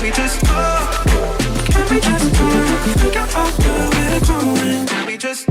we just talk? Can we just talk? Think about where we're going. Can we just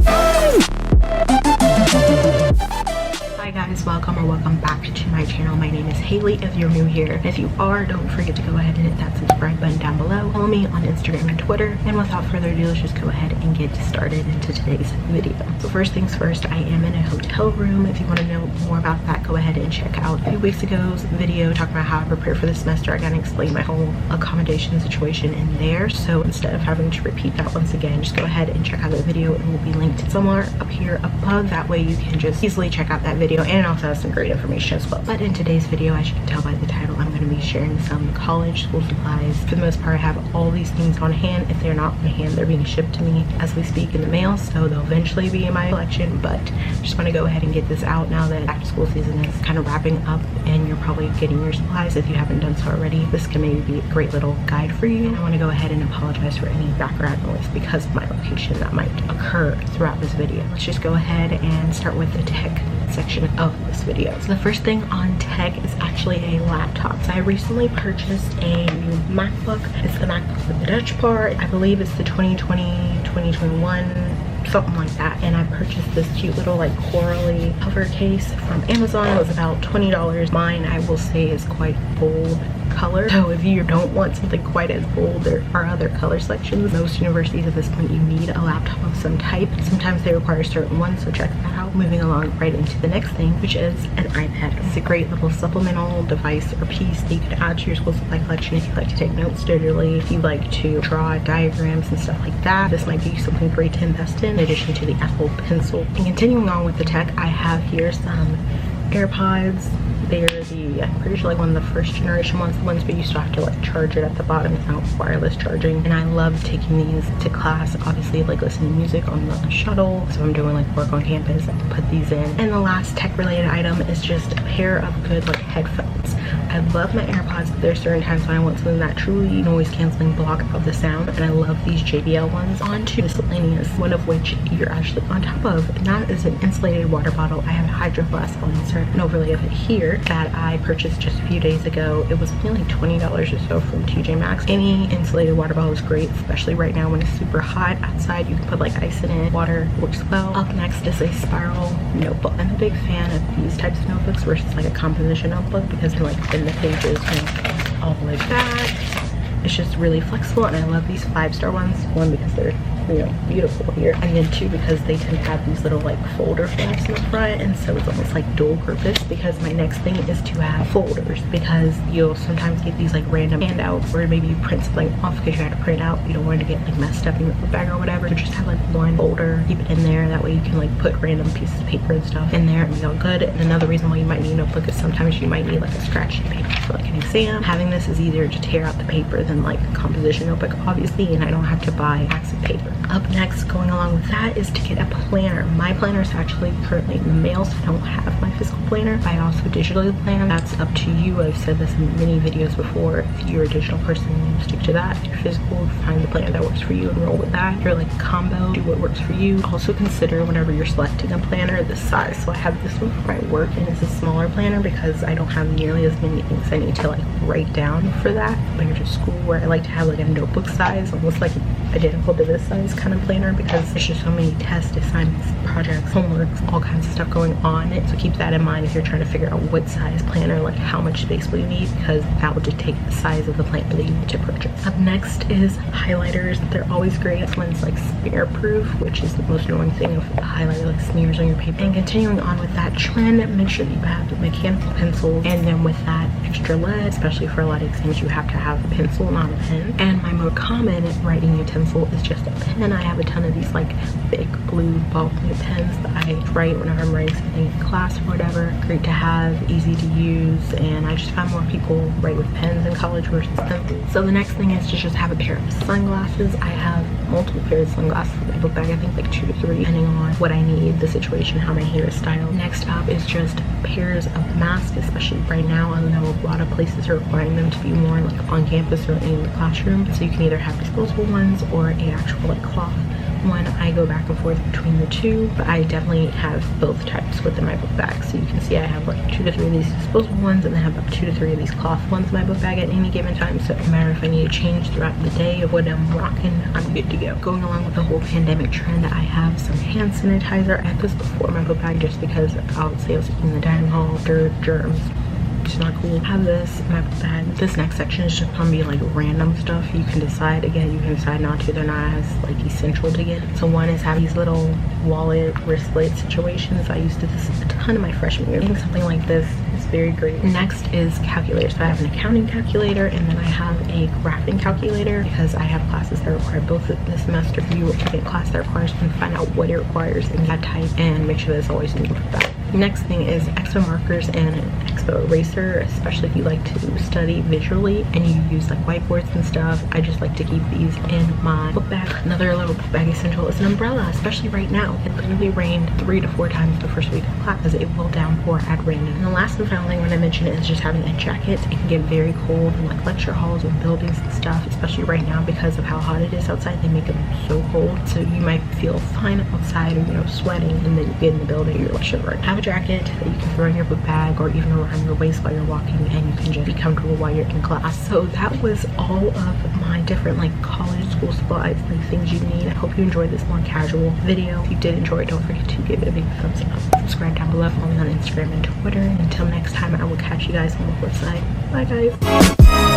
Hi guys, welcome back to my channel. My name is Haley if you're new here. If you are, don't forget to go ahead and hit that subscribe button down below. Follow me on Instagram and Twitter. And without further ado, let's just go ahead and get started into today's video. So first things first, I am in a hotel room. If you want to know more about that, go ahead and check out a few weeks ago's video talking about how I prepare for the semester. I gotta explain my whole accommodation situation in there. So instead of having to repeat that once again, just go ahead and check out that video. It will be linked somewhere up here above. That way you can just easily check out that video, and it also has some great information as well. But in today's video, as you can tell by the title, I'm going to be sharing some college school supplies. For the most part, I have all these things on hand. If they're not on hand, they're being shipped to me as we speak in the mail, so they'll eventually be in my collection. But I just want to go ahead and get this out now that back to school season is kind of wrapping up and you're probably getting your supplies. If you haven't done so already, this can maybe be a great little guide for you. And I want to go ahead and apologize for any background noise because of my location that might occur throughout this video. Let's just go ahead and start with the tech section of this video. So the first thing on tech is actually a laptop. So I recently purchased a new MacBook. It's the MacBook with the Dutch part. I believe it's the 2020, 2021, something like that. And I purchased this cute little like corally cover case from Amazon. It was about $20. Mine, I will say, is quite bold color. So if you don't want something quite as bold, there are other color selections. Most universities at this point, you need a laptop of some type. Sometimes they require certain ones, so check that out. Moving along right into the next thing, which is an iPad. It's a great little supplemental device or piece that you can add to your school supply collection if you like to take notes digitally, if you like to draw diagrams and stuff like that. This might be something great to invest in addition to the Apple Pencil. And continuing on with the tech, I have here some AirPods. They're I'm pretty sure like one of the first generation ones but you still have to like charge it at the bottom. It's not wireless charging, and I love taking these to class. Obviously, like listening to music on the shuttle, so I'm doing like work on campus, I can put these in. And the last tech related item is just a pair of good like headphones. I love my AirPods, but there's certain times when I want something that truly noise canceling block out the sound, and I love these JBL ones. On to Miscellaneous, one of which you're actually on top of, and that is an insulated water bottle. I have a Hydro Flask. I'll insert an overlay of it here that I purchased just a few days ago. It was only like $20 or so from TJ Maxx. Any insulated water bottle is great, especially right now when it's super hot outside. You can put like ice in it. Water works well. Up next is a spiral notebook. I'm a big fan of these types of notebooks versus like a composition notebook because you can like bend the pages all the way back. It's just really flexible, and I love these 5-star ones. One, because they're, you know, beautiful here, and then two, because they tend to have these little like folder flaps in the front, and so it's almost like dual purpose. Because my next thing is to have folders, because you'll sometimes get these like random handouts where maybe you print something off because you had to print out, you don't want it to get like messed up in your book bag or whatever. So just have like one folder, keep it in there, that way you can like put random pieces of paper and stuff in there and be all good. And another reason why you might need a notebook is sometimes you might need like a scratch sheet paper for like an exam. Having this is easier to tear out the paper than like a composition notebook, obviously, and I don't have to buy packs of paper. Up next, going along with that, is to get a planner. My planner is actually currently in the mail, so I don't have my physical planner. I also digitally plan. That's up to you. I've said this in many videos before. If you're a digital person, stick to that. If you're physical, find the planner that works for you and roll with that. If you're like a combo, do what works for you. Also consider whenever you're selecting a planner, the size. So I have this one for my work, and it's a smaller planner because I don't have nearly as many things I need to like write down for that. Compared to school, where I like to have like a notebook size, almost like identical to this size kind of planner, because there's just so many tests, assignments, projects, homeworks, all kinds of stuff going on. So keep that in mind if you're trying to figure out what size planner, like how much space will you need, because that will dictate the size of the planner that you need to purchase. Up next is highlighters. They're always great. This one's like smear proof, which is the most annoying thing of a highlighter like smears on your paper. And continuing on with that trend, make sure that you have mechanical pencils, and then with that extra lead, especially for a lot of exams, you have to have a pencil, not a pen. And my more common writing utensil is just a pen. I have a ton of these like big blue ballpoint pens that I write whenever I'm writing something in class or whatever. Great to have, easy to use, and I just found more people write with pens in college versus pencils. So the next thing is to just have a pair of sunglasses. I have multiple pairs of sunglasses in my book bag. I think like 2 to 3, depending on what I need, the situation, how my hair is styled. Next up is just pairs of masks, especially right now. I know a lot of places are requiring them to be worn like on campus or in the classroom. So you can either have disposable ones or a actual like cloth one. I go back and forth between the two, but I definitely have both types within my book bag. So you can see I have like 2 to 3 of these disposable ones, and then I have about 2 to 3 of these cloth ones in my book bag at any given time. So no matter if I need to change throughout the day of what I'm rocking, I'm good to go. Going along with the whole pandemic trend, I have some hand sanitizer. I had this before my book bag just because obviously I was in the dining hall, dirt, germs. It's not cool. I have this in my book bag. This next section is just gonna be like random stuff. You can decide, again, you can decide not to. They're not as like essential to get. So one is having these little wallet wristlet situations. I used this a ton in my freshman year. Getting something like this is very great. Next is calculators. So I have an accounting calculator, and then I have a graphing calculator because I have classes that require both this semester. If you take a class that requires, you can find out what it requires in that type and make sure that it's always in your book bag. Next thing is expo markers and an expo eraser, especially if you like to study visually and you use like whiteboards and stuff. I just like to keep these in my book bag. Another little book bag essential is an umbrella, especially right now. It literally rained 3 to 4 times the first week of class because it will downpour at random. And the last and final thing I want to mention is just having a jacket. It can get very cold in like lecture halls and buildings and stuff, especially right now because of how hot it is outside. They make them so cold, so you might feel fine outside or, you know, sweating, and then you get in the building, you're like shivering. Have a jacket that you can throw in your book bag or even around your waist while you're walking, and you can just be comfortable while you're in class. So that was all of my different like college school supplies, like things you need. I hope you enjoyed this more casual video. If you did enjoy, don't forget to give it a big thumbs up. Subscribe down below, follow me on Instagram and Twitter. And until next time, I will catch you guys on the flip side. Bye guys.